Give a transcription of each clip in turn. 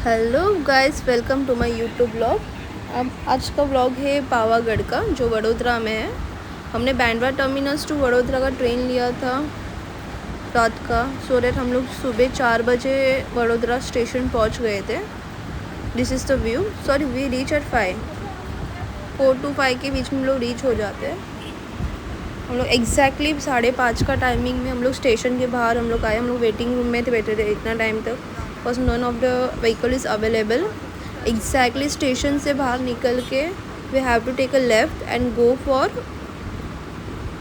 Hello guys, welcome to my YouTube blog. अब आज का ब्लॉग है पावागढ़ का, जो वडोदरा में है। हमने बैंड्रा टर्मिनस टू वडोदरा का ट्रेन लिया था रात का, सो दैट हम लोग सुबह 4 बजे वडोदरा स्टेशन पहुंच गए थे। This is the view. Sorry, we reach at 4 to 5 के बीच में हम लोग रीच हो जाते हैं। हम लोग एग्जैक्टली 5:30 का टाइमिंग में हम लोग स्टेशन के बाहर हम लोग आए। हम लोग वेटिंग रूम में थे, बैठे थे इतना टाइम तक, because none of the vehicle is available. Exactly station से बाहर निकल के we have to take a left and go for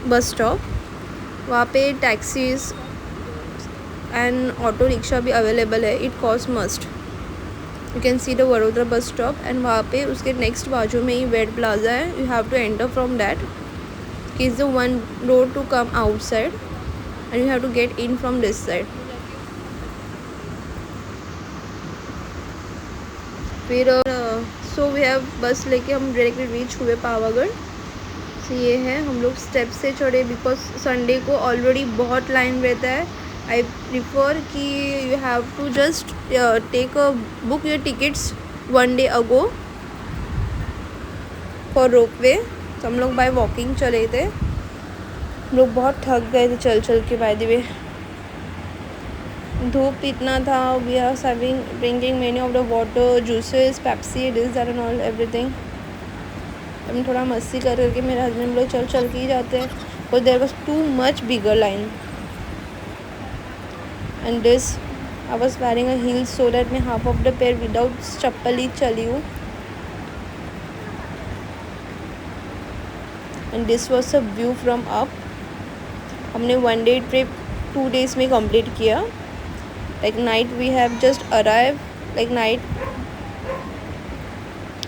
bus stop. वहाँ पे टैक्सीज एंड ऑटो रिक्शा भी अवेलेबल है। It cost must. You can see the Vadodara bus stop and वहाँ पे उसके नेक्स्ट बाजू में ही वेड प्लाजा है। You have to enter from that. Is the one road to come outside and you have to get in from this side. फिर so we have बस लेके हम डायरेक्टली रीच हुए पावागढ़। सो ये है, हम लोग स्टेप से चढ़े बिकॉज संडे को ऑलरेडी बहुत लाइन रहता है। आई प्रिफर कि you have to just take a book your tickets 1 day ago for ropeway. तो हम लोग बाय वॉकिंग चले थे। हम लोग बहुत थक गए थे चल चल के। बाय द वे धूप इतना था। We are serving drinking many of the water, juices, Pepsi, this that and all everything. हम थोड़ा मस्ती कर करके मेरे हस्बैंड लोग चल चल के ही जाते हैं, but there was too much bigger line and this I was wearing a heels so that मैं half of the pair without चप्पल ही चली हूँ। And this was a view from up. हमने 1 day ट्रिप 2 days में complete किया। Like night we have just arrive, like night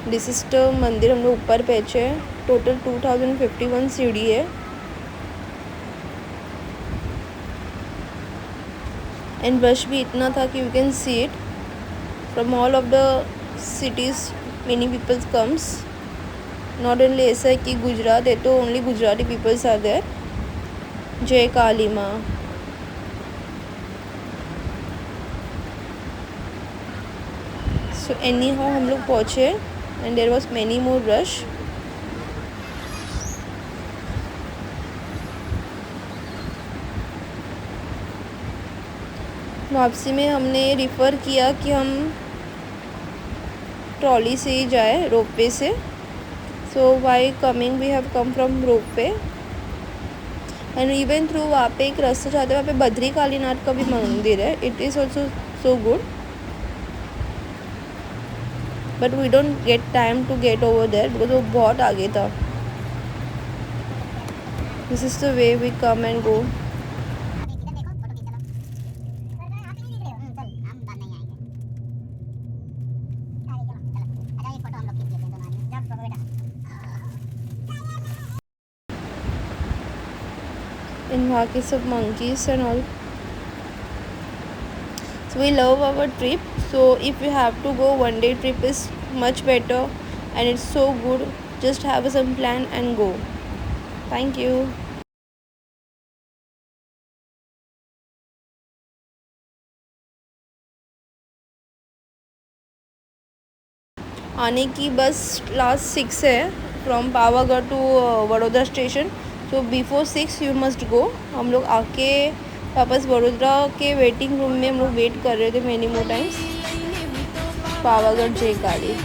this is the mandir. हम लोग ऊपर पहुँचे। टोटल 2051 सीढ़ी है एंड रश भी इतना था कि you can see it from all of the cities. Many peoples comes, not only ऐसा है कि गुजरात है तो only Gujarati peoples are there. जय काली माँ। सो एनी हाउ हम लोग पहुँचे and there was many more rush. वापसी में हमने रिफ़र किया कि हम ट्रॉली से ही जाए, रोपवे से। So why coming we have come from ropeway and even through वहाँ पे एक रास्ता जाते हैं, वहाँ पे बद्री कालीनाथ का भी मंदिर है। It is also so good, but we don't get time to get over there because वो बहुत आगे था। This is the way we come and go. इन वहाँ के सब monkeys and all. So we love our trip. So if you have to go, 1 day trip is much better and it's so good. Just have some plan and go. Thank you. आने की बस last 6 है from Pavagadh to Vadodara station. So before 6 you must go. हम लोग आके वापस वडोदरा के waiting room में हम लोग वेट कर रहे थे मैनी मोर टाइम्स। पावागढ़ जय काली।